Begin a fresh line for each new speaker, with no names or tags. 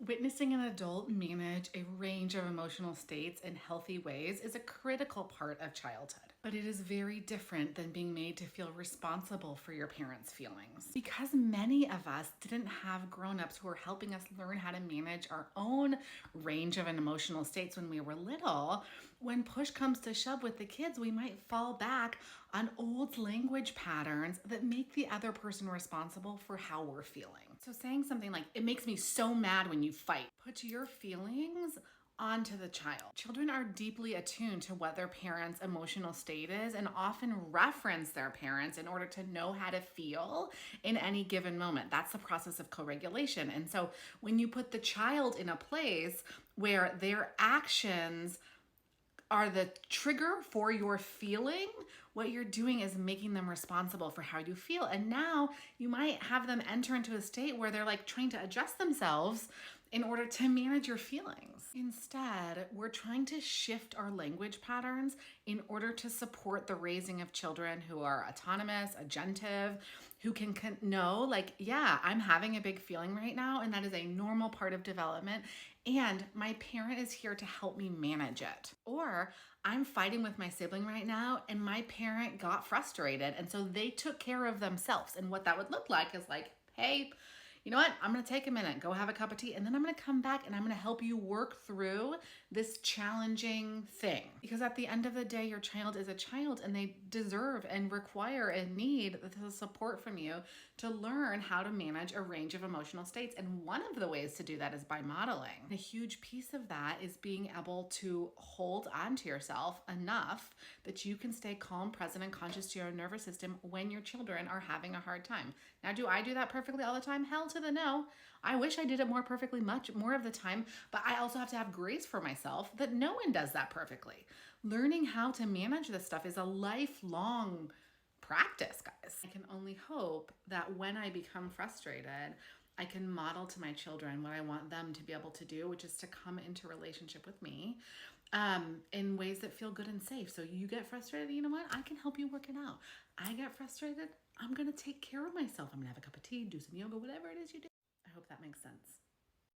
Witnessing an adult manage a range of emotional states in healthy ways is a critical part of childhood, but it is very different than being made to feel responsible for your parents' feelings. Because many of us didn't have grown-ups who were helping us learn how to manage our own range of emotional states when we were little, when push comes to shove with the kids, we might fall back on old language patterns that make the other person responsible for how we're feeling. So saying something like, "It makes me so mad when you fight," put your feelings onto the child. Children are deeply attuned to what their parents' emotional state is and often reference their parents in order to know how to feel in any given moment. That's the process of co-regulation. And so when you put the child in a place where their actions are the trigger for your feeling, what you're doing is making them responsible for how you feel. And now you might have them enter into a state where they're like trying to adjust themselves in order to manage your feelings. Instead, we're trying to shift our language patterns in order to support the raising of children who are autonomous, agentive, who can know like, yeah, I'm having a big feeling right now, and that is a normal part of development, and my parent is here to help me manage it. Or I'm fighting with my sibling right now, and my parent got frustrated, and so they took care of themselves. And what that would look like is like, hey, you know what? I'm going to take a minute, go have a cup of tea, and then I'm going to come back and I'm going to help you work through this challenging thing. Because at the end of the day, your child is a child and they deserve and require and need the support from you to learn how to manage a range of emotional states. And one of the ways to do that is by modeling. A huge piece of that is being able to hold on to yourself enough that you can stay calm, present, and conscious to your nervous system when your children are having a hard time. Now, do I do that perfectly all the time? Hell to the no. I wish I did it more perfectly much more of the time, but I also have to have grace for myself that no one does that perfectly. Learning how to manage this stuff is a lifelong practice, guys. I can only hope that when I become frustrated, I can model to my children what I want them to be able to do, which is to come into relationship with me in ways that feel good and safe. So you get frustrated, you know what? I can help you work it out. I get frustrated, I'm gonna take care of myself. I'm gonna have a cup of tea, do some yoga, whatever it is you do. I hope that makes sense.